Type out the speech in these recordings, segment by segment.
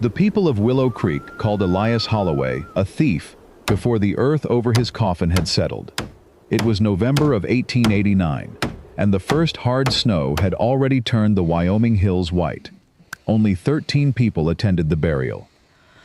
The people of Willow Creek called Elias Holloway a thief before the earth over his coffin had settled. It was November of 1889, and the first hard snow had already turned the Wyoming hills white. Only 13 people attended the burial.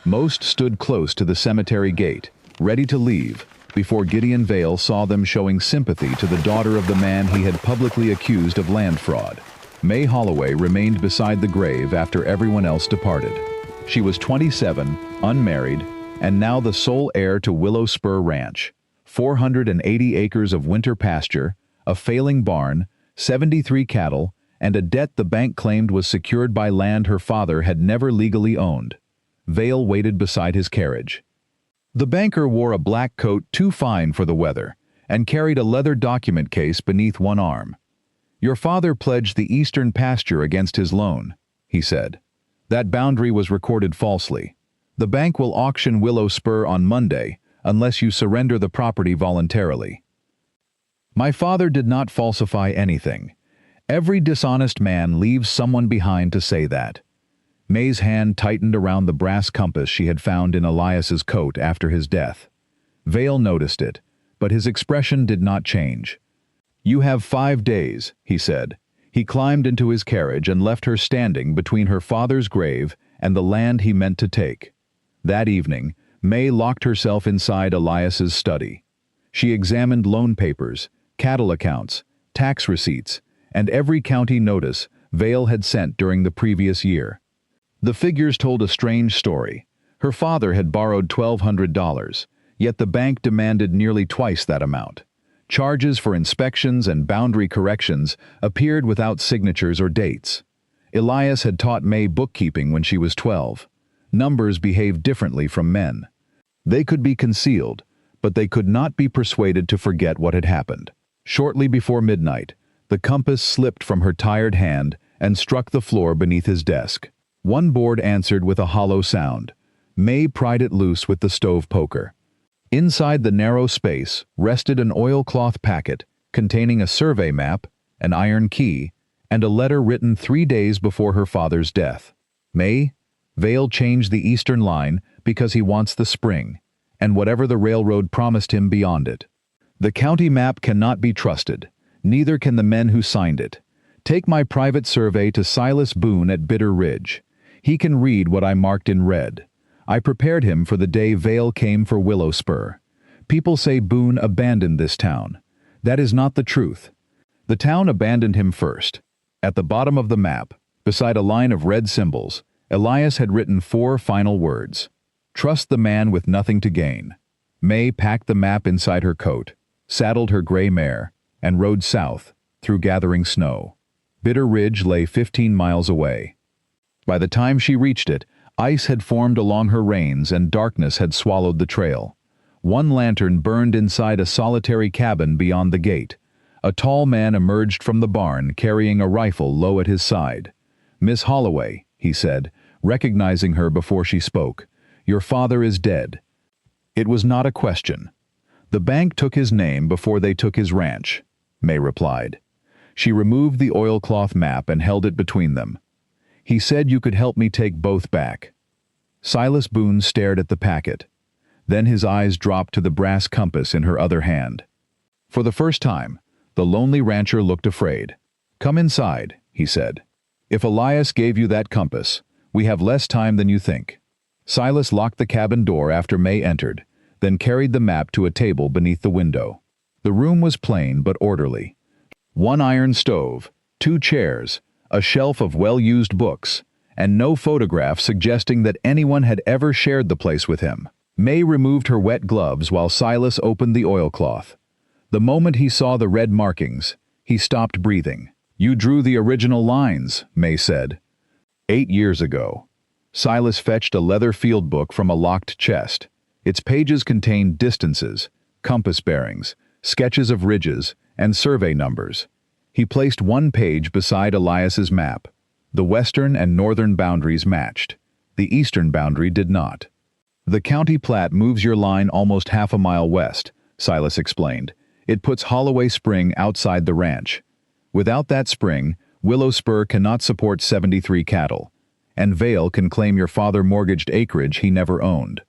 Most stood close to the cemetery gate, ready to leave, before Gideon Vale saw them showing sympathy to the daughter of the man he had publicly accused of land fraud. May Holloway remained beside the grave after everyone else departed. She was 27, unmarried, and now the sole heir to Willow Spur Ranch, 480 acres of winter pasture, a failing barn, 73 cattle, and a debt the bank claimed was secured by land her father had never legally owned. Vale waited beside his carriage. The banker wore a black coat too fine for the weather, and carried a leather document case beneath one arm. "Your father pledged the eastern pasture against his loan," he said. "That boundary was recorded falsely. The bank will auction Willow Spur on Monday unless you surrender the property voluntarily." My father did not falsify anything. Every dishonest man leaves someone behind to say that. May's hand tightened around the brass compass she had found in Elias's coat after his death. Vale noticed it, but his expression did not change. "You have 5 days," he said. He climbed into his carriage and left her standing between her father's grave and the land he meant to take. That evening, May locked herself inside Elias's study. She examined loan papers, cattle accounts, tax receipts, and every county notice Vale had sent during the previous year. The figures told a strange story. Her father had borrowed $1,200, yet the bank demanded nearly twice that amount. Charges for inspections and boundary corrections appeared without signatures or dates. Elias had taught May bookkeeping when she was 12. Numbers behaved differently from men. They could be concealed, but they could not be persuaded to forget what had happened. Shortly before midnight, the compass slipped from her tired hand and struck the floor beneath his desk. One board answered with a hollow sound. May pried it loose with the stove poker. Inside the narrow space rested an oilcloth packet containing a survey map, an iron key, and a letter written 3 days before her father's death. "May, Vale changed the eastern line because he wants the spring, and whatever the railroad promised him beyond it. The county map cannot be trusted, neither can the men who signed it. Take my private survey to Silas Boone at Bitter Ridge. He can read what I marked in red. I prepared him for the day Vale came for Willow Spur. People say Boone abandoned this town. That is not the truth. The town abandoned him first. At the bottom of the map, beside a line of red symbols, Elias had written 4 final words. Trust the man with nothing to gain. May packed the map inside her coat, saddled her gray mare, and rode south, through gathering snow. Bitter Ridge lay 15 miles away. By the time she reached it, ice had formed along her reins and darkness had swallowed the trail. One lantern burned inside a solitary cabin beyond the gate. A tall man emerged from the barn carrying a rifle low at his side. "Miss Holloway," he said, recognizing her before she spoke, "your father is dead." It was not a question. "The bank took his name before they took his ranch," May replied. She removed the oilcloth map and held it between them. "He said you could help me take both back." Silas Boone stared at the packet. Then his eyes dropped to the brass compass in her other hand. For the first time, the lonely rancher looked afraid. "Come inside," he said. "If Elias gave you that compass, we have less time than you think." Silas locked the cabin door after May entered, then carried the map to a table beneath the window. The room was plain but orderly. One iron stove, 2 chairs, a shelf of well-used books, and no photograph suggesting that anyone had ever shared the place with him. May removed her wet gloves while Silas opened the oilcloth. The moment he saw the red markings, he stopped breathing. "You drew the original lines," May said. 8 years ago. Silas fetched a leather field book from a locked chest. Its pages contained distances, compass bearings, sketches of ridges, and survey numbers. He placed one page beside Elias's map. The western and northern boundaries matched. The eastern boundary did not. "The county plat moves your line almost half a mile west," Silas explained. "It puts Holloway Spring outside the ranch. Without that spring, Willow Spur cannot support 73 cattle. and Vale can claim your father mortgaged acreage he never owned.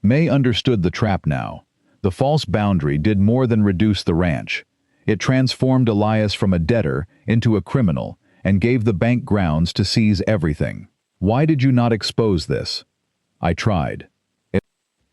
May understood the trap now. The false boundary did more than reduce the ranch. It transformed Elias from a debtor into a criminal and gave the bank grounds to seize everything. Why did you not expose this? I tried.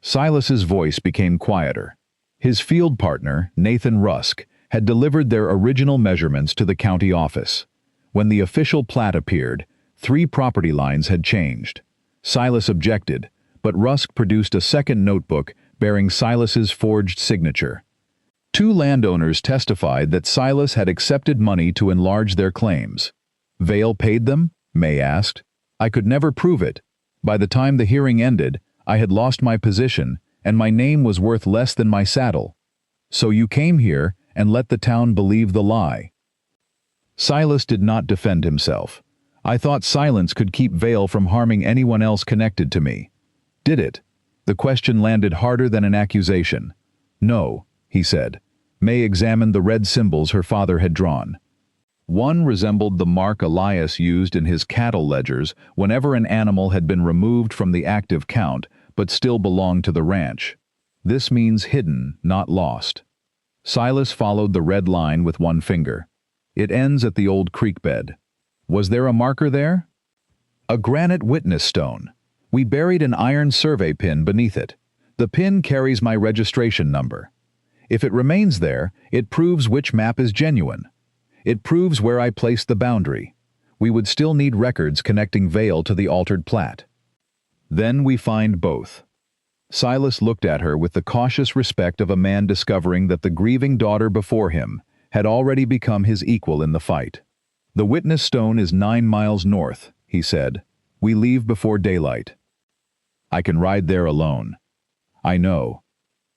Silas's voice became quieter. His field partner, Nathan Rusk, had delivered their original measurements to the county office. When the official plat appeared, 3 property lines had changed. Silas objected, but Rusk produced a second notebook bearing Silas's forged signature. 2 landowners testified that Silas had accepted money to enlarge their claims. Vale paid them? May asked. I could never prove it. By the time the hearing ended, I had lost my position, and my name was worth less than my saddle. So you came here and let the town believe the lie. Silas did not defend himself. I thought silence could keep Vale from harming anyone else connected to me. Did it? The question landed harder than an accusation. No, he said. May examined the red symbols her father had drawn. One resembled the mark Elias used in his cattle ledgers whenever an animal had been removed from the active count but still belonged to the ranch. This means hidden, not lost. Silas followed the red line with one finger. It ends at the old creek bed. Was there a marker there? A granite witness stone. We buried an iron survey pin beneath it. The pin carries my registration number. If it remains there, it proves which map is genuine. It proves where I placed the boundary. We would still need records connecting Vale to the altered plat. Then we find both. Silas looked at her with the cautious respect of a man discovering that the grieving daughter before him had already become his equal in the fight. The witness stone is 9 miles north, he said. We leave before daylight. I can ride there alone. I know.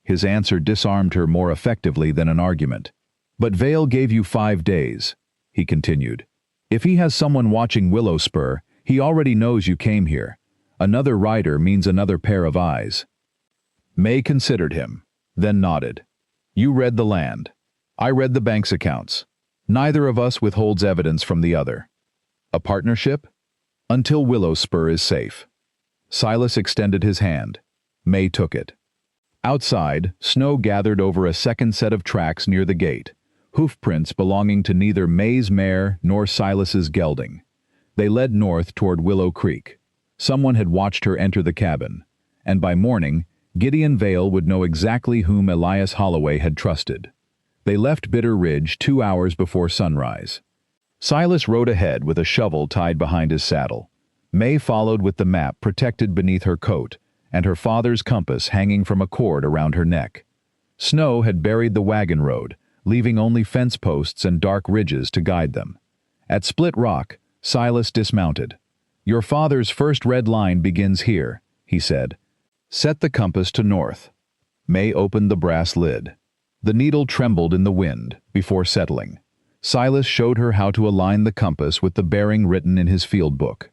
His answer disarmed her more effectively than an argument. But Vale gave you 5 days, he continued. If he has someone watching Willow Spur, he already knows you came here. Another rider means another pair of eyes. May considered him, then nodded. You read the land. I read the bank's accounts. Neither of us withholds evidence from the other. A partnership? Until Willow Spur is safe. Silas extended his hand. May took it. Outside, snow gathered over a second set of tracks near the gate, hoofprints belonging to neither May's mare nor Silas's gelding. They led north toward Willow Creek. Someone had watched her enter the cabin, and by morning, Gideon Vale would know exactly whom Elias Holloway had trusted. They left Bitter Ridge 2 hours before sunrise. Silas rode ahead with a shovel tied behind his saddle. May followed with the map protected beneath her coat, and her father's compass hanging from a cord around her neck. Snow had buried the wagon road, leaving only fence posts and dark ridges to guide them. At Split Rock, Silas dismounted. Your father's first red line begins here, he said. Set the compass to north. May opened the brass lid. The needle trembled in the wind before settling. Silas showed her how to align the compass with the bearing written in his field book.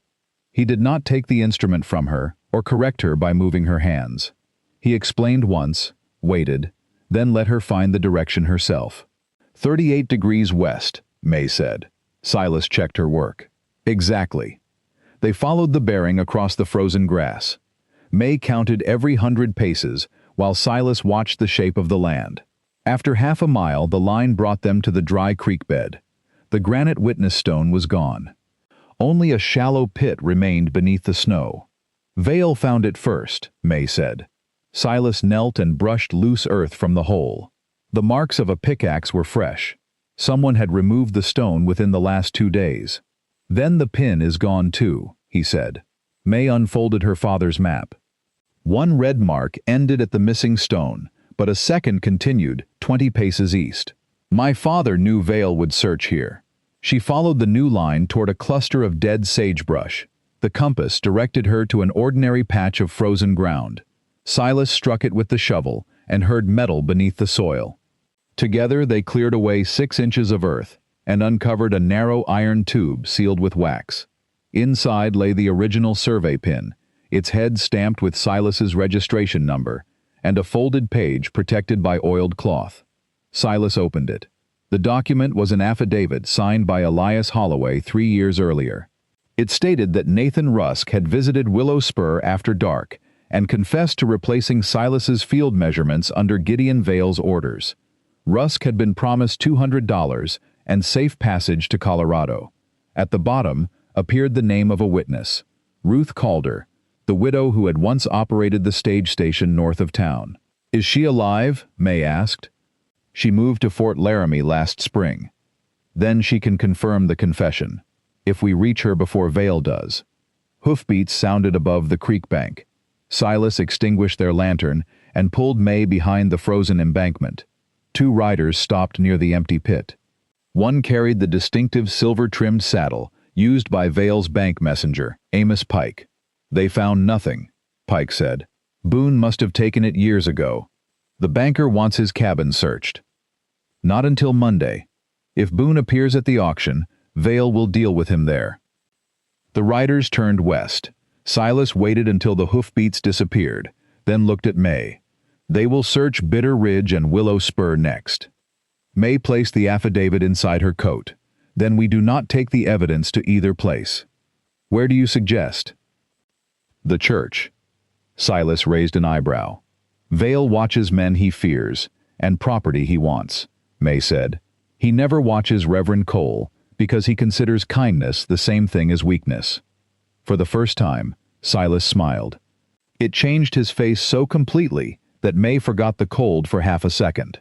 He did not take the instrument from her or correct her by moving her hands. He explained once, waited, then let her find the direction herself. 38 degrees west, May said. Silas checked her work. Exactly. They followed the bearing across the frozen grass. May counted every 100 paces while Silas watched the shape of the land. After half a mile, the line brought them to the dry creek bed. The granite witness stone was gone. Only a shallow pit remained beneath the snow. Vale found it first, May said. Silas knelt and brushed loose earth from the hole. The marks of a pickaxe were fresh. Someone had removed the stone within the last 2 days. Then the pin is gone too, he said. May unfolded her father's map. One red mark ended at the missing stone, but a second continued 20 paces east. My father knew Vale would search here. She followed the new line toward a cluster of dead sagebrush. The compass directed her to an ordinary patch of frozen ground. Silas struck it with the shovel and heard metal beneath the soil. Together they cleared away 6 inches of earth and uncovered a narrow iron tube sealed with wax. Inside lay the original survey pin, its head stamped with Silas's registration number, and a folded page protected by oiled cloth. Silas opened it. The document was an affidavit signed by Elias Holloway 3 years earlier. It stated that Nathan Rusk had visited Willow Spur after dark and confessed to replacing Silas's field measurements under Gideon Vale's orders. Rusk had been promised $200 and safe passage to Colorado. At the bottom appeared the name of a witness, Ruth Calder, the widow who had once operated the stage station north of town. "Is she alive?" May asked. "She moved to Fort Laramie last spring." "Then she can confirm the confession, if we reach her before Vale does." Hoofbeats sounded above the creek bank. Silas extinguished their lantern and pulled May behind the frozen embankment. Two riders stopped near the empty pit. One carried the distinctive silver-trimmed saddle used by Vale's bank messenger, Amos Pike. "They found nothing," Pike said. "Boone must have taken it years ago. The banker wants his cabin searched." "Not until Monday. If Boone appears at the auction, Vale will deal with him there." The riders turned west. Silas waited until the hoofbeats disappeared, then looked at May. "They will search Bitter Ridge and Willow Spur next." May placed the affidavit inside her coat. "Then we do not take the evidence to either place." "Where do you suggest?" "The church." Silas raised an eyebrow. "Vale watches men he fears, and property he wants," May said. "He never watches Reverend Cole, because he considers kindness the same thing as weakness." For the first time, Silas smiled. It changed his face so completely that May forgot the cold for half a second.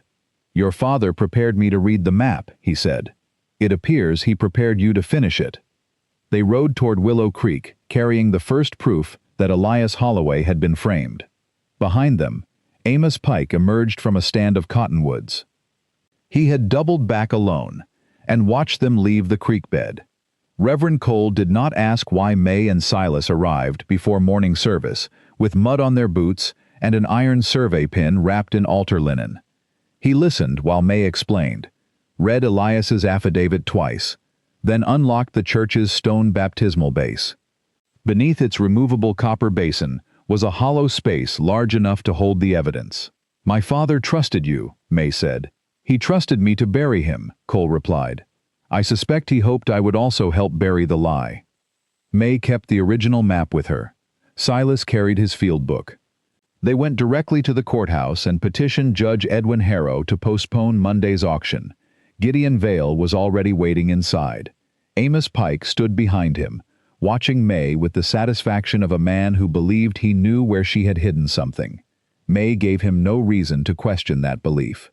"Your father prepared me to read the map," he said. "It appears he prepared you to finish it." They rode toward Willow Creek, carrying the first proof that Elias Holloway had been framed. Behind them, Amos Pike emerged from a stand of cottonwoods. He had doubled back alone and watched them leave the creek bed. Reverend Cole did not ask why May and Silas arrived before morning service, with mud on their boots and an iron survey pin wrapped in altar linen. He listened while May explained, read Elias's affidavit twice, then unlocked the church's stone baptismal base. Beneath its removable copper basin was a hollow space large enough to hold the evidence. "My father trusted you," May said. "He trusted me to bury him," Cole replied. "I suspect he hoped I would also help bury the lie." May kept the original map with her. Silas carried his field book. They went directly to the courthouse and petitioned Judge Edwin Harrow to postpone Monday's auction. Gideon Vale was already waiting inside. Amos Pike stood behind him, watching May with the satisfaction of a man who believed he knew where she had hidden something. May gave him no reason to question that belief.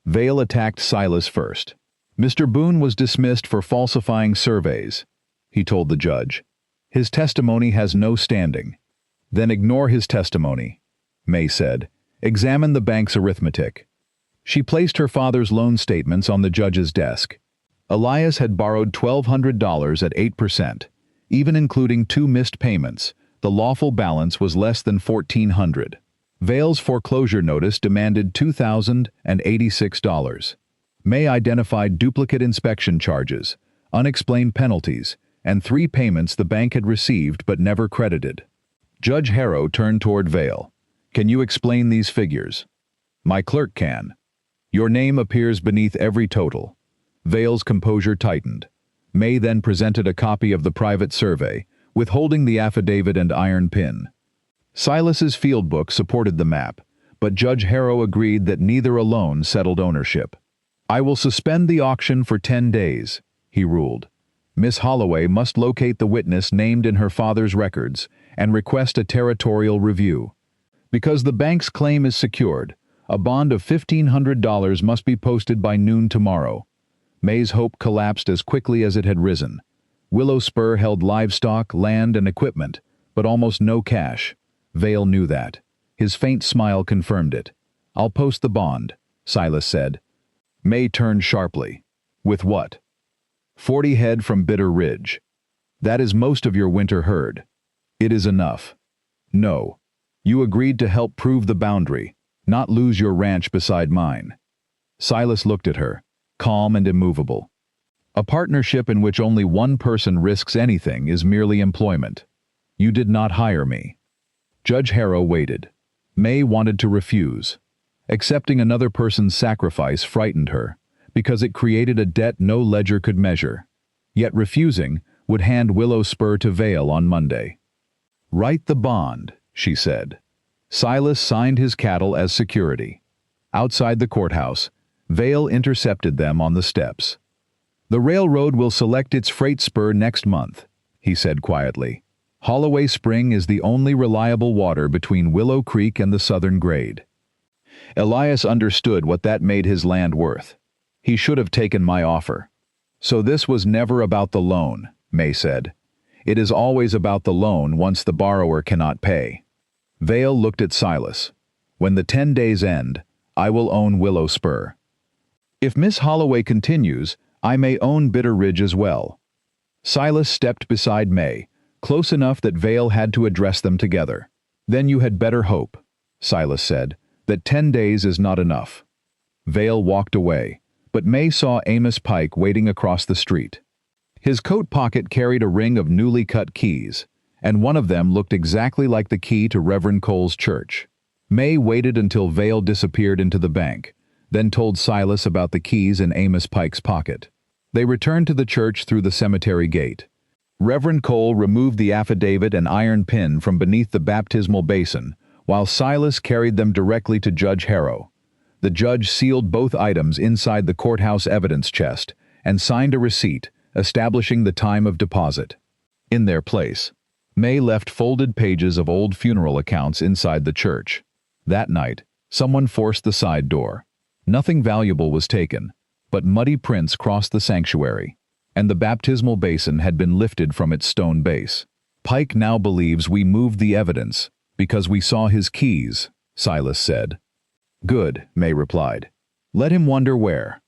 Vale attacked Silas first. "Mr. Boone was dismissed for falsifying surveys," he told the judge. "His testimony has no standing." "Then ignore his testimony," May said. "Examine the bank's arithmetic." She placed her father's loan statements on the judge's desk. Elias had borrowed $1,200 at 8%. Even including 2 missed payments, the lawful balance was less than $1,400. Vale's foreclosure notice demanded $2,086. May identified duplicate inspection charges, unexplained penalties, and 3 payments the bank had received but never credited. Judge Harrow turned toward Vale. "Can you explain these figures?" "My clerk can." "Your name appears beneath every total." Vale's composure tightened. May then presented a copy of the private survey, withholding the affidavit and iron pin. Silas's field book supported the map, but Judge Harrow agreed that neither alone settled ownership. "I will suspend the auction for 10 days, he ruled. "Miss Holloway must locate the witness named in her father's records and request a territorial review. Because the bank's claim is secured, a bond of $1,500 must be posted by noon tomorrow." May's hope collapsed as quickly as it had risen. Willow Spur held livestock, land, and equipment, but almost no cash. Vale knew that. His faint smile confirmed it. "I'll post the bond," Silas said. May turned sharply. "With what?" 40 head from Bitter Ridge. "That is most of your winter herd." "It is enough." "No. You agreed to help prove the boundary, not lose your ranch beside mine." Silas looked at her, calm and immovable. "A partnership in which only one person risks anything is merely employment. You did not hire me." Judge Harrow waited. May wanted to refuse. Accepting another person's sacrifice frightened her, because it created a debt no ledger could measure. Yet refusing would hand Willow Spur to Vale on Monday. "Write the bond," she said. Silas signed his cattle as security. Outside the courthouse, Vale intercepted them on the steps. "The railroad will select its freight spur next month," he said quietly. "Holloway Spring is the only reliable water between Willow Creek and the southern grade." Elias understood what that made his land worth. He should have taken my offer. "So this was never about the loan," May said. "It is always about the loan once the borrower cannot pay." Vale looked at Silas. "When the 10 days end, I will own Willow Spur. If Miss Holloway continues, I may own Bitter Ridge as well." Silas stepped beside May, close enough that Vale had to address them together. "Then you had better hope," Silas said, "that 10 days is not enough." Vale walked away, but May saw Amos Pike waiting across the street. His coat pocket carried a ring of newly cut keys, and one of them looked exactly like the key to Reverend Cole's church. May waited until Vale disappeared into the bank, then told Silas about the keys in Amos Pike's pocket. They returned to the church through the cemetery gate. Reverend Cole removed the affidavit and iron pin from beneath the baptismal basin, while Silas carried them directly to Judge Harrow. The judge sealed both items inside the courthouse evidence chest and signed a receipt establishing the time of deposit. In their place, May left folded pages of old funeral accounts inside the church. That night, someone forced the side door. Nothing valuable was taken, but muddy prints crossed the sanctuary, and the baptismal basin had been lifted from its stone base. "Pike now believes we moved the evidence because we saw his keys," Silas said. "Good," May replied. "Let him wonder where."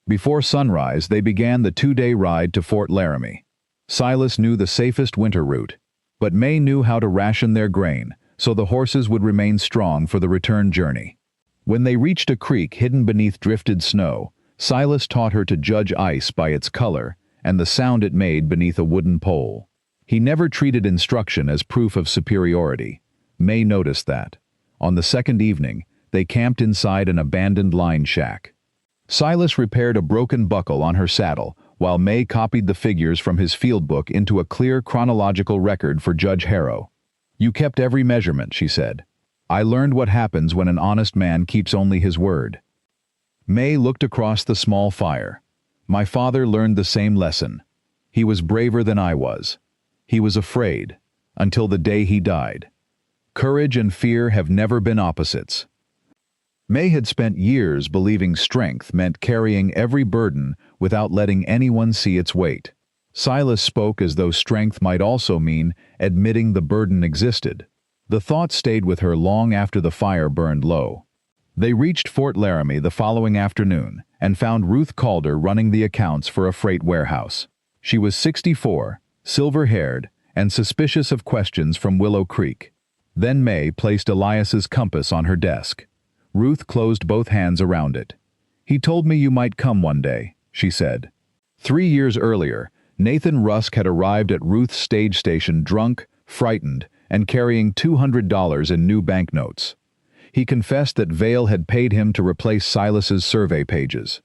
Before sunrise, they began the 2-day ride to Fort Laramie. Silas knew the safest winter route, but May knew how to ration their grain so the horses would remain strong for the return journey. When they reached a creek hidden beneath drifted snow, Silas taught her to judge ice by its color and the sound it made beneath a wooden pole. He never treated instruction as proof of superiority. May noticed that. On the second evening, they camped inside an abandoned line shack. Silas repaired a broken buckle on her saddle, while May copied the figures from his field book into a clear chronological record for Judge Harrow. "You kept every measurement," she said. "I learned what happens when an honest man keeps only his word." May looked across the small fire. "My father learned the same lesson. He was braver than I was. He was afraid, until the day he died. Courage and fear have never been opposites." May had spent years believing strength meant carrying every burden without letting anyone see its weight. Silas spoke as though strength might also mean admitting the burden existed. The thought stayed with her long after the fire burned low. They reached Fort Laramie the following afternoon and found Ruth Calder running the accounts for a freight warehouse. She was 64, silver-haired, and suspicious of questions from Willow Creek. Then May placed Elias's compass on her desk. Ruth closed both hands around it. "He told me you might come one day," she said. 3 years earlier, Nathan Rusk had arrived at Ruth's stage station drunk, frightened, and carrying $200 in new banknotes. He confessed that Vale had paid him to replace Silas's survey pages.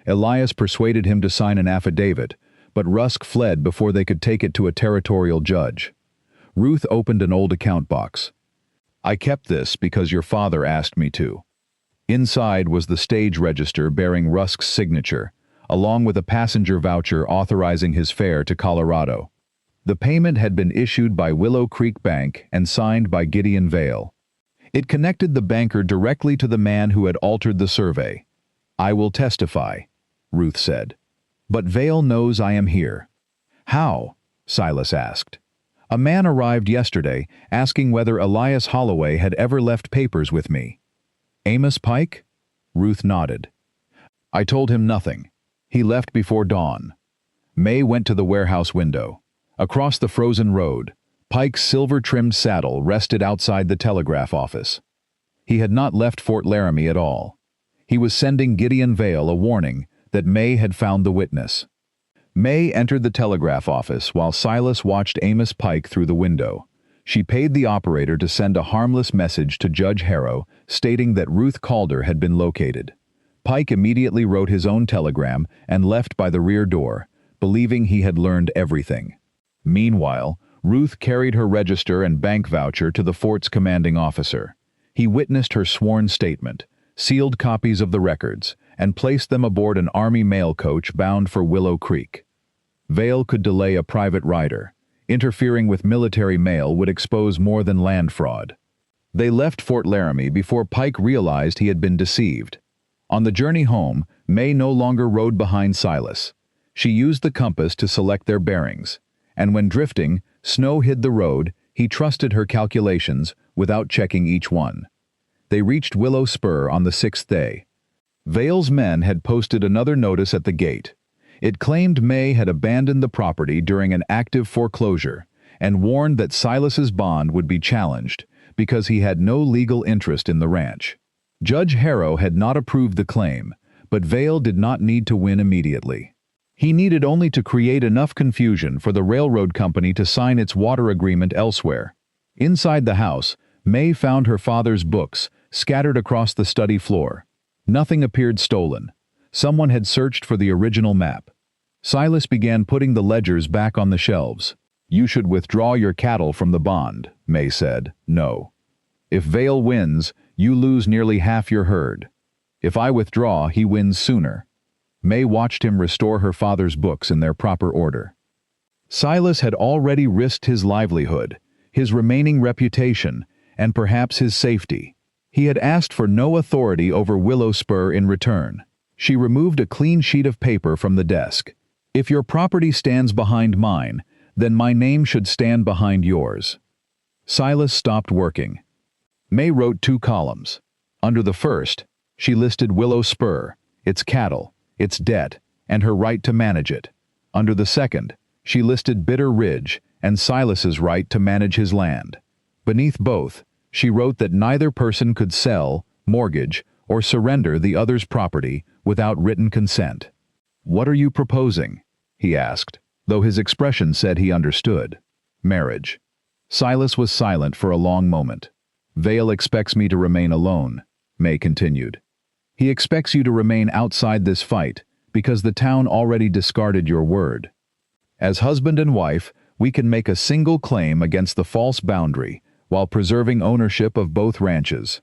Elias persuaded him to sign an affidavit, but Rusk fled before they could take it to a territorial judge. Ruth opened an old account box. "I kept this because your father asked me to." Inside was the stage register bearing Rusk's signature, along with a passenger voucher authorizing his fare to Colorado. The payment had been issued by Willow Creek Bank and signed by Gideon Vale. It connected the banker directly to the man who had altered the survey. "I will testify," Ruth said. "But Vale knows I am here." "How?" Silas asked. "A man arrived yesterday asking whether Elias Holloway had ever left papers with me." "Amos Pike?" Ruth nodded. "I told him nothing. He left before dawn." May went to the warehouse window. Across the frozen road, Pike's silver-trimmed saddle rested outside the telegraph office. He had not left Fort Laramie at all. He was sending Gideon Vale a warning that May had found the witness. May entered the telegraph office while Silas watched Amos Pike through the window. She paid the operator to send a harmless message to Judge Harrow stating that Ruth Calder had been located. Pike immediately wrote his own telegram and left by the rear door, believing he had learned everything. Meanwhile, Ruth carried her register and bank voucher to the fort's commanding officer. He witnessed her sworn statement, sealed copies of the records, and placed them aboard an Army mail coach bound for Willow Creek. Vale could delay a private rider. Interfering with military mail would expose more than land fraud. They left Fort Laramie before Pike realized he had been deceived. On the journey home, May no longer rode behind Silas. She used the compass to select their bearings, and when drifting, snow hid the road, he trusted her calculations without checking each one. They reached Willow Spur on the 6th day. Vale's men had posted another notice at the gate. It claimed May had abandoned the property during an active foreclosure and warned that Silas's bond would be challenged because he had no legal interest in the ranch. Judge Harrow had not approved the claim, but Vale did not need to win immediately. He needed only to create enough confusion for the railroad company to sign its water agreement elsewhere. Inside the house, May found her father's books scattered across the study floor. Nothing appeared stolen. Someone had searched for the original map. Silas began putting the ledgers back on the shelves. "You should withdraw your cattle from the bond," May said. "No. If Vale wins, you lose nearly half your herd. If I withdraw, he wins sooner." May watched him restore her father's books in their proper order. Silas had already risked his livelihood, his remaining reputation, and perhaps his safety. He had asked for no authority over Willow Spur in return. She removed a clean sheet of paper from the desk. "If your property stands behind mine, then my name should stand behind yours." Silas stopped working. May wrote 2 columns. Under the first, she listed Willow Spur, its cattle, its debt, and her right to manage it. Under the second, she listed Bitter Ridge and Silas's right to manage his land. Beneath both, she wrote that neither person could sell, mortgage, or surrender the other's property without written consent. "What are you proposing?" he asked, though his expression said he understood. "Marriage." Silas was silent for a long moment. "Vale expects me to remain alone," May continued. "He expects you to remain outside this fight because the town already discarded your word. As husband and wife, we can make a single claim against the false boundary while preserving ownership of both ranches.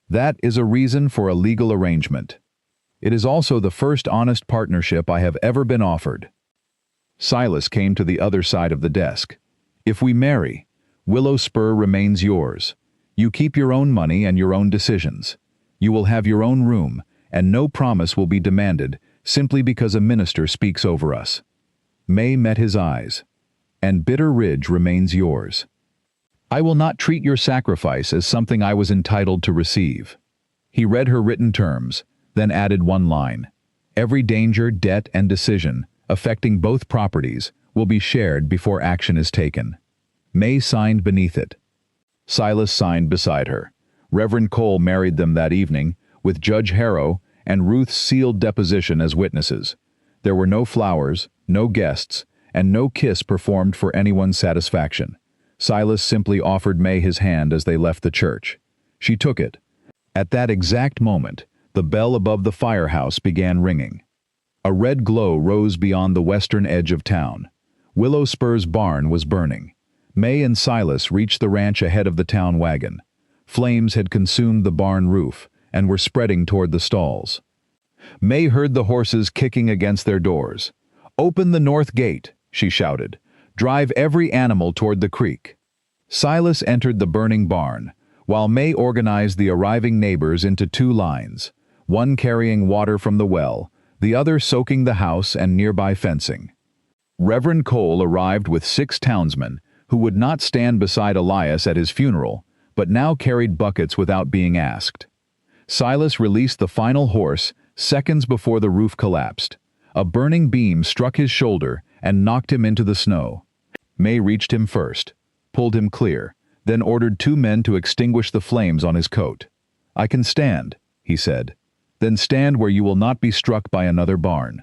That is a reason for a legal arrangement. It is also the first honest partnership I have ever been offered." Silas came to the other side of the desk. "If we marry, Willow Spur remains yours. You keep your own money and your own decisions. You will have your own room, and no promise will be demanded simply because a minister speaks over us." May met his eyes. "And Bitter Ridge remains yours. I will not treat your sacrifice as something I was entitled to receive." He read her written terms, then added one line. "Every danger, debt, and decision affecting both properties will be shared before action is taken." May signed beneath it. Silas signed beside her. Reverend Cole married them that evening, with Judge Harrow and Ruth's sealed deposition as witnesses. There were no flowers, no guests, and no kiss performed for anyone's satisfaction. Silas simply offered May his hand as they left the church. She took it. At that exact moment, the bell above the firehouse began ringing. A red glow rose beyond the western edge of town. Willow Spur's barn was burning. May and Silas reached the ranch ahead of the town wagon. Flames had consumed the barn roof and were spreading toward the stalls. May heard the horses kicking against their doors. "Open the north gate," she shouted. "Drive every animal toward the creek." Silas entered the burning barn, while May organized the arriving neighbors into 2 lines, one carrying water from the well, the other soaking the house and nearby fencing. Reverend Cole arrived with 6 townsmen who would not stand beside Elias at his funeral, but now carried buckets without being asked. Silas released the final horse seconds before the roof collapsed. A burning beam struck his shoulder and knocked him into the snow. May reached him first, pulled him clear, then ordered 2 men to extinguish the flames on his coat. "I can stand," he said. "Then stand where you will not be struck by another barn."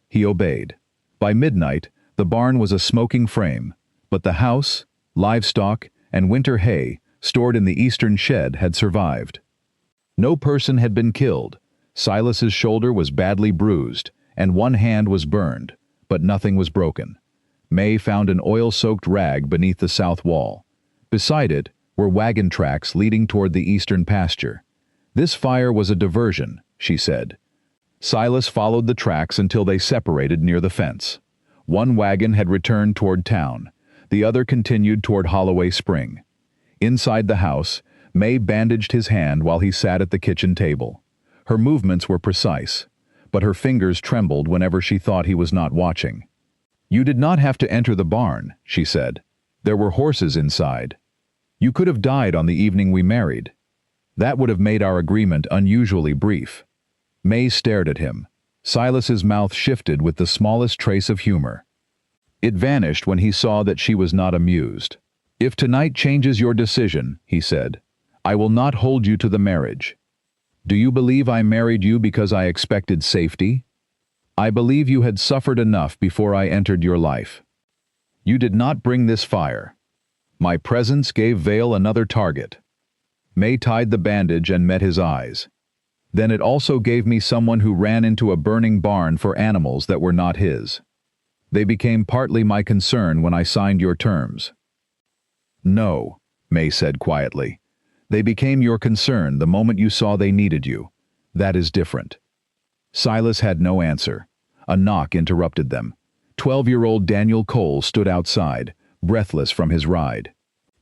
He obeyed. By midnight, the barn was a smoking frame, but the house, livestock, and winter hay stored in the eastern shed had survived. No person had been killed. Silas's shoulder was badly bruised, and one hand was burned, but nothing was broken. May found an oil-soaked rag beneath the south wall. Beside it were wagon tracks leading toward the eastern pasture. "This fire was a diversion," she said. Silas followed the tracks until they separated near the fence. One wagon had returned toward town. The other continued toward Holloway Spring. Inside the house, May bandaged his hand while he sat at the kitchen table. Her movements were precise, but her fingers trembled whenever she thought he was not watching. "You did not have to enter the barn," she said. "There were horses inside. You could have died on the evening we married. That would have made our agreement unusually brief." May stared at him. Silas's mouth shifted with the smallest trace of humor. It vanished when he saw that she was not amused. "If tonight changes your decision," he said, "I will not hold you to the marriage. Do you believe I married you because I expected safety? I believe you had suffered enough before I entered your life. You did not bring this fire. My presence gave Vale another target." May tied the bandage and met his eyes. "Then it also gave me someone who ran into a burning barn for animals that were not his. They became partly my concern when I signed your terms." "No," May said quietly. "They became your concern the moment you saw they needed you. That is different." Silas had no answer. A knock interrupted them. 12-year-old Daniel Cole stood outside, breathless from his ride.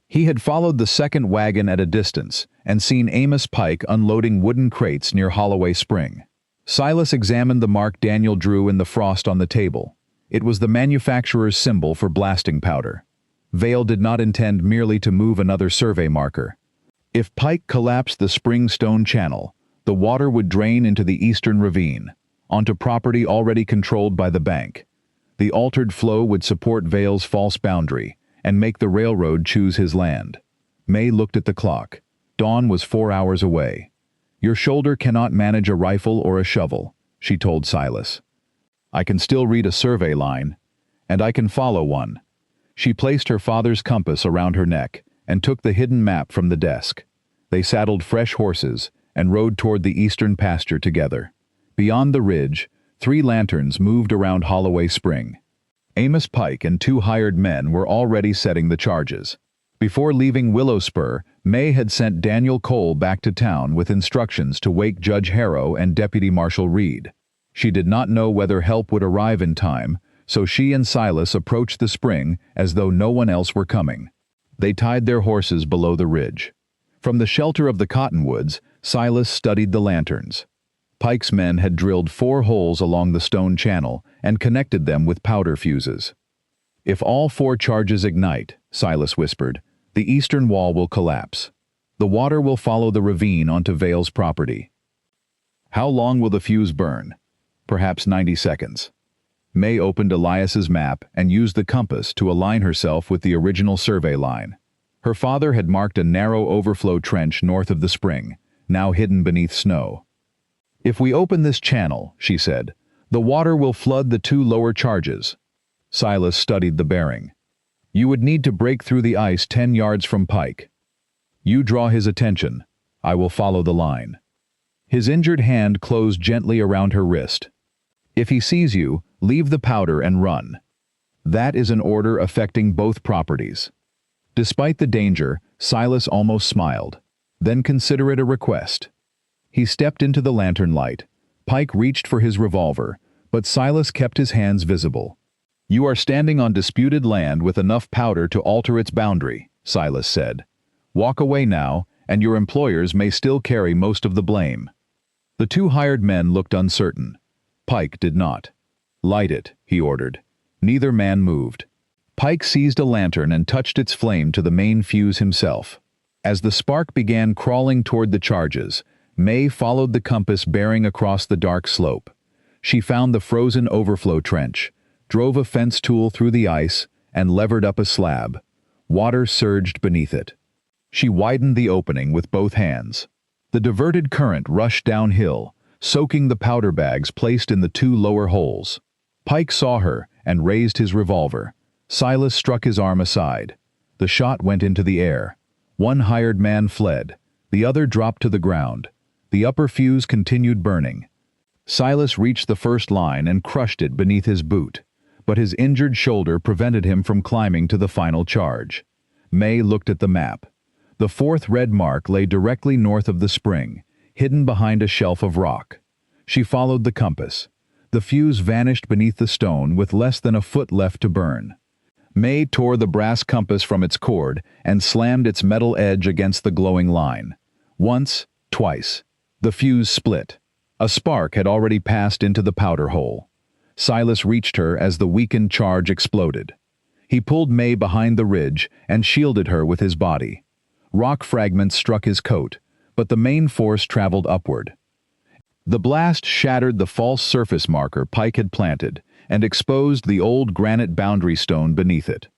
He had followed the second wagon at a distance and seen Amos Pike unloading wooden crates near Holloway Spring. Silas examined the mark Daniel drew in the frost on the table. It was the manufacturer's symbol for blasting powder. Vale did not intend merely to move another survey marker. If Pike collapsed the spring stone channel, the water would drain into the eastern ravine, onto property already controlled by the bank. The altered flow would support Vale's false boundary and make the railroad choose his land. May looked at the clock. Dawn was 4 hours away. "Your shoulder cannot manage a rifle or a shovel," she told Silas. "I can still read a survey line, and I can follow one." She placed her father's compass around her neck and took the hidden map from the desk. They saddled fresh horses and rode toward the eastern pasture together. Beyond the ridge, 3 lanterns moved around Holloway Spring. Amos Pike and 2 hired men were already setting the charges. Before leaving Willow Spur, May had sent Daniel Cole back to town with instructions to wake Judge Harrow and Deputy Marshal Reed. She did not know whether help would arrive in time, so she and Silas approached the spring as though no one else were coming. They tied their horses below the ridge. From the shelter of the cottonwoods, Silas studied the lanterns. Pike's men had drilled 4 holes along the stone channel and connected them with powder fuses. "If all 4 charges ignite," Silas whispered, "the eastern wall will collapse. The water will follow the ravine onto Vale's property." "How long will the fuse burn?" "Perhaps 90 seconds. May opened Elias's map and used the compass to align herself with the original survey line. Her father had marked a narrow overflow trench north of the spring, now hidden beneath snow. "If we open this channel," she said, "the water will flood the 2 lower charges." Silas studied the bearing. "You would need to break through the ice 10 yards from Pike. You draw his attention. I will follow the line." His injured hand closed gently around her wrist. "If he sees you, leave the powder and run. That is an order affecting both properties." Despite the danger, Silas almost smiled. "Then consider it a request." He stepped into the lantern light. Pike reached for his revolver, but Silas kept his hands visible. "You are standing on disputed land with enough powder to alter its boundary," Silas said. "Walk away now, and your employers may still carry most of the blame." The 2 hired men looked uncertain. Pike did not. "Light it," he ordered. Neither man moved. Pike seized a lantern and touched its flame to the main fuse himself. As the spark began crawling toward the charges, May followed the compass bearing across the dark slope. She found the frozen overflow trench, drove a fence tool through the ice, and levered up a slab. Water surged beneath it. She widened the opening with both hands. The diverted current rushed downhill, soaking the powder bags placed in the 2 lower holes. Pike saw her and raised his revolver. Silas struck his arm aside. The shot went into the air. 1 hired man fled. The other dropped to the ground. The upper fuse continued burning. Silas reached the first line and crushed it beneath his boot. but his injured shoulder prevented him from climbing to the final charge. May looked at the map. The fourth red mark lay directly north of the spring, hidden behind a shelf of rock. She followed the compass. The fuse vanished beneath the stone with less than a foot left to burn. May tore the brass compass from its cord and slammed its metal edge against the glowing line. Once, twice. The fuse split. A spark had already passed into the powder hole. Silas reached her as the weakened charge exploded. He pulled May behind the ridge and shielded her with his body. Rock fragments struck his coat, but the main force traveled upward. The blast shattered the false surface marker Pike had planted and exposed the old granite boundary stone beneath it.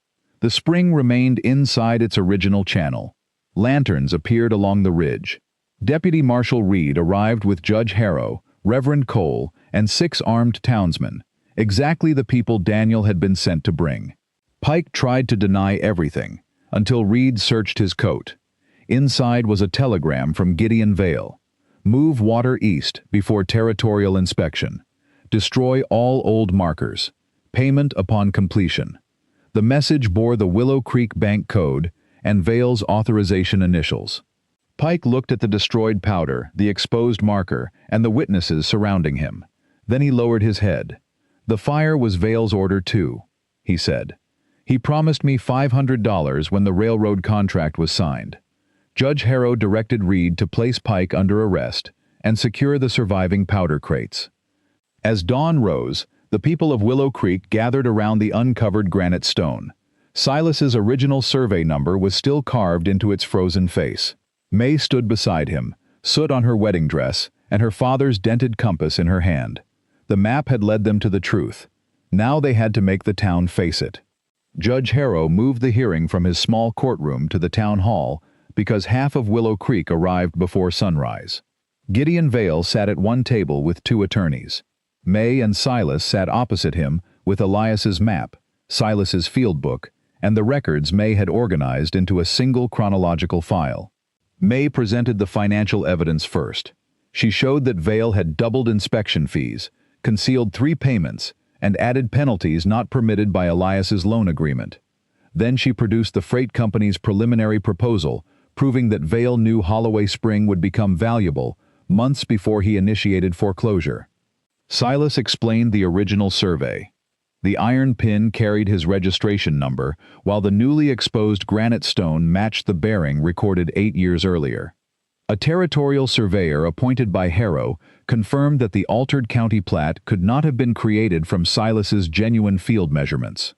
The spring remained inside its original channel. Lanterns appeared along the ridge. Deputy Marshal Reed arrived with Judge Harrow, Reverend Cole, and 6 armed townsmen, exactly the people Daniel had been sent to bring. Pike tried to deny everything, until Reed searched his coat. Inside was a telegram from Gideon Vale. Move water east before territorial inspection. Destroy all old markers. Payment upon completion. The message bore the Willow Creek bank code and Vale's authorization initials. Pike looked at the destroyed powder, the exposed marker, and the witnesses surrounding him. Then he lowered his head. The fire was Vale's order too, he said. He promised me $500 when the railroad contract was signed. Judge Harrow directed Reed to place Pike under arrest and secure the surviving powder crates. As dawn rose, the people of Willow Creek gathered around the uncovered granite stone. Silas's original survey number was still carved into its frozen face. May stood beside him, soot on her wedding dress, and her father's dented compass in her hand. The map had led them to the truth. Now they had to make the town face it. Judge Harrow moved the hearing from his small courtroom to the town hall because half of Willow Creek arrived before sunrise. Gideon Vale sat at one table with 2 attorneys. May and Silas sat opposite him with Elias's map, Silas's field book, and the records May had organized into a single chronological file. May presented the financial evidence first. She showed that Vale had doubled inspection fees, concealed 3 payments, and added penalties not permitted by Elias's loan agreement. Then she produced the freight company's preliminary proposal, proving that Vale knew Holloway Spring would become valuable months before he initiated foreclosure. Silas explained the original survey. The iron pin carried his registration number, while the newly exposed granite stone matched the bearing recorded 8 years earlier. A territorial surveyor appointed by Harrow confirmed that the altered county plat could not have been created from Silas's genuine field measurements.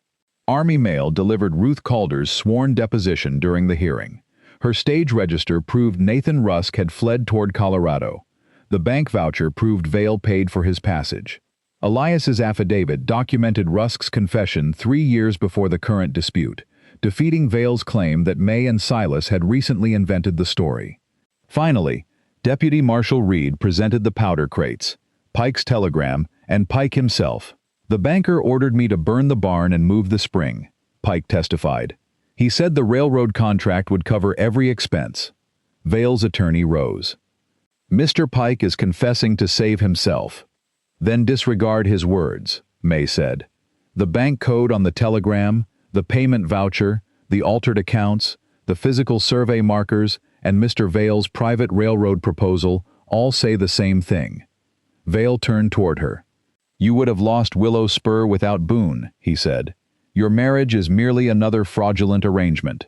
Army Mail delivered Ruth Calder's sworn deposition during the hearing. Her stage register proved Nathan Rusk had fled toward Colorado. The bank voucher proved Vale paid for his passage. Elias's affidavit documented Rusk's confession 3 years before the current dispute, defeating Vale's claim that May and Silas had recently invented the story. Finally, Deputy Marshal Reed presented the powder crates, Pike's telegram, and Pike himself. The banker ordered me to burn the barn and move the spring, Pike testified. He said the railroad contract would cover every expense. Vale's attorney rose. Mr. Pike is confessing to save himself. Then disregard his words, May said. The bank code on the telegram, the payment voucher, the altered accounts, the physical survey markers, and Mr. Vale's private railroad proposal all say the same thing. Vale turned toward her. You would have lost Willow Spur without Boone, he said. Your marriage is merely another fraudulent arrangement.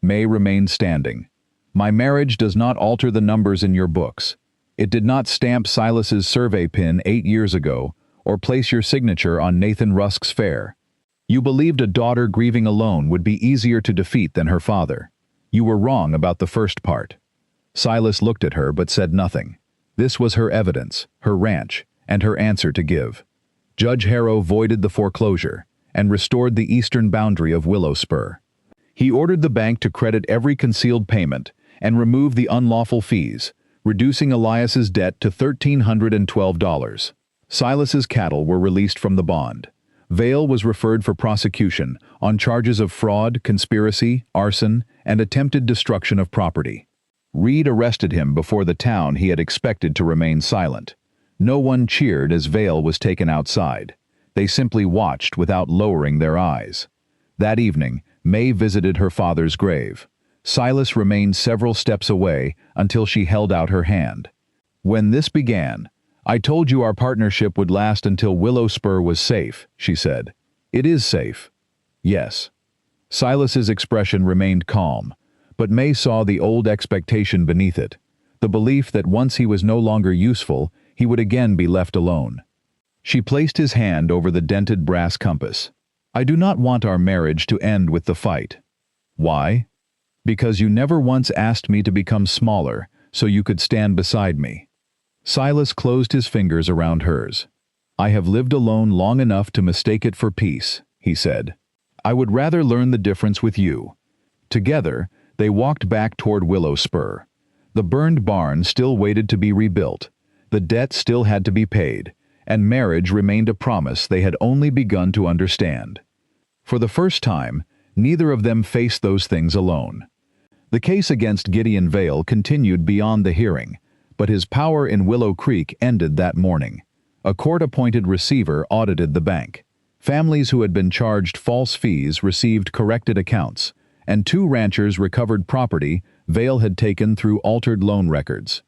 May remained standing. My marriage does not alter the numbers in your books. It did not stamp Silas's survey pin 8 years ago or place your signature on Nathan Rusk's fare. You believed a daughter grieving alone would be easier to defeat than her father. You were wrong about the first part. Silas looked at her but said nothing. This was her evidence, her ranch, and her answer to give. Judge Harrow voided the foreclosure and restored the eastern boundary of Willow Spur. He ordered the bank to credit every concealed payment and remove the unlawful fees, reducing Elias's debt to $1,312. Silas's cattle were released from the bond. Vale was referred for prosecution on charges of fraud, conspiracy, arson, and attempted destruction of property. Reed arrested him before the town he had expected to remain silent. No one cheered as Vale was taken outside. They simply watched without lowering their eyes. That evening, May visited her father's grave. Silas remained several steps away until she held out her hand. "When this began, I told you our partnership would last until Willow Spur was safe," she said. "It is safe." "Yes." Silas's expression remained calm, but May saw the old expectation beneath it, the belief that once he was no longer useful, he would again be left alone. She placed his hand over the dented brass compass. "I do not want our marriage to end with the fight." "Why?" "Because you never once asked me to become smaller, so you could stand beside me." Silas closed his fingers around hers. "I have lived alone long enough to mistake it for peace," he said. "I would rather learn the difference with you." Together, they walked back toward Willow Spur. The burned barn still waited to be rebuilt, the debt still had to be paid, and marriage remained a promise they had only begun to understand. For the first time, neither of them faced those things alone. The case against Gideon Vale continued beyond the hearing, but his power in Willow Creek ended that morning. A court-appointed receiver audited the bank. Families who had been charged false fees received corrected accounts, and 2 ranchers recovered property Vale had taken through altered loan records.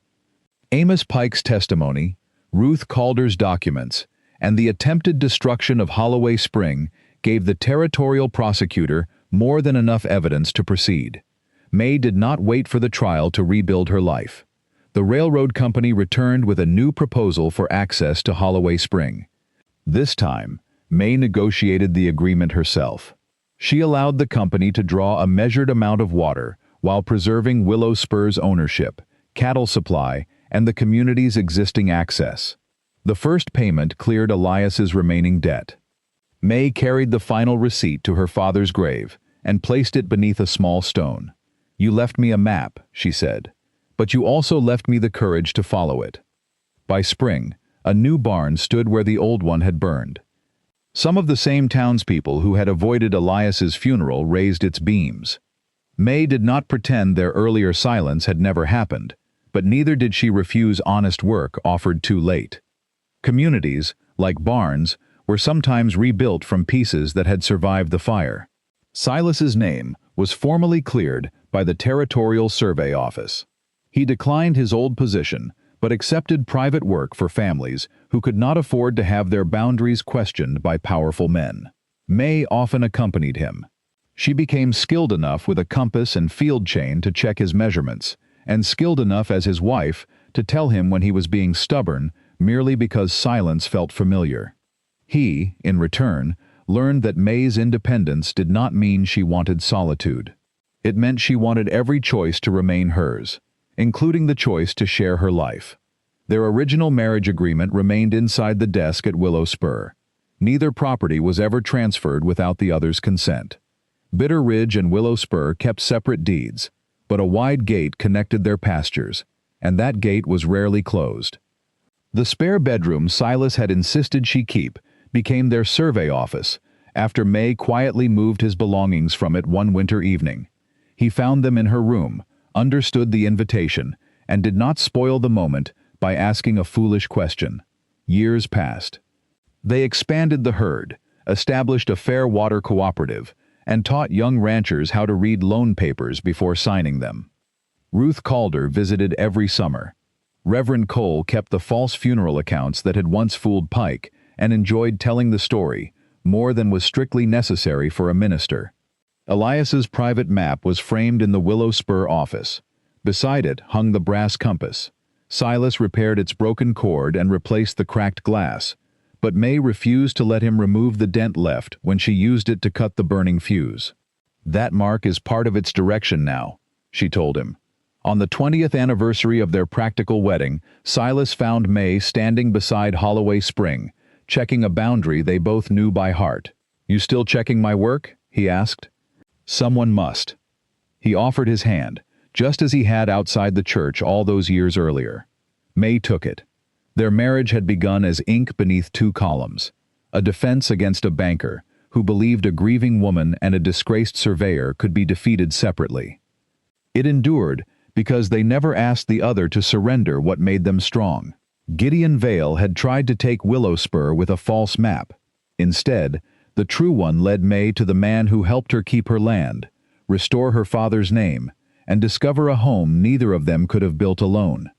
Amos Pike's testimony, Ruth Calder's documents, and the attempted destruction of Holloway Spring gave the territorial prosecutor more than enough evidence to proceed. May did not wait for the trial to rebuild her life. The railroad company returned with a new proposal for access to Holloway Spring. This time, May negotiated the agreement herself. She allowed the company to draw a measured amount of water while preserving Willow Spur's ownership, cattle supply, and the community's existing access. The first payment cleared Elias's remaining debt. May carried the final receipt to her father's grave and placed it beneath a small stone. "You left me a map," she said, "but you also left me the courage to follow it." By spring, a new barn stood where the old one had burned. Some of the same townspeople who had avoided Elias's funeral raised its beams. May did not pretend their earlier silence had never happened, but neither did she refuse honest work offered too late. Communities, like barns, were sometimes rebuilt from pieces that had survived the fire. Silas's name was formally cleared by the Territorial Survey Office. He declined his old position, but accepted private work for families who could not afford to have their boundaries questioned by powerful men. May often accompanied him. She became skilled enough with a compass and field chain to check his measurements, and skilled enough as his wife to tell him when he was being stubborn merely because silence felt familiar. He, in return, learned that May's independence did not mean she wanted solitude. It meant she wanted every choice to remain hers, including the choice to share her life. Their original marriage agreement remained inside the desk at Willow Spur. Neither property was ever transferred without the other's consent. Bitter Ridge and Willow Spur kept separate deeds, but a wide gate connected their pastures, and that gate was rarely closed. The spare bedroom Silas had insisted she keep became their survey office after May quietly moved his belongings from it one winter evening. He found them in her room, understood the invitation, and did not spoil the moment by asking a foolish question. Years passed. They expanded the herd, established a fair water cooperative, and taught young ranchers how to read loan papers before signing them. Ruth Calder visited every summer. Reverend Cole kept the false funeral accounts that had once fooled Pike and enjoyed telling the story, more than was strictly necessary for a minister. Elias's private map was framed in the Willow Spur office. Beside it hung the brass compass. Silas repaired its broken cord and replaced the cracked glass, but May refused to let him remove the dent left when she used it to cut the burning fuse. "That mark is part of its direction now," she told him. On the 20th anniversary of their practical wedding, Silas found May standing beside Holloway Spring, checking a boundary they both knew by heart. "You still checking my work?" he asked. "Someone must." He offered his hand, just as he had outside the church all those years earlier. May took it. Their marriage had begun as ink beneath 2 columns, a defense against a banker who believed a grieving woman and a disgraced surveyor could be defeated separately. It endured because they never asked the other to surrender what made them strong. Gideon Vale had tried to take Willow Spur with a false map. Instead, the true one led May to the man who helped her keep her land, restore her father's name, and discover a home neither of them could have built alone.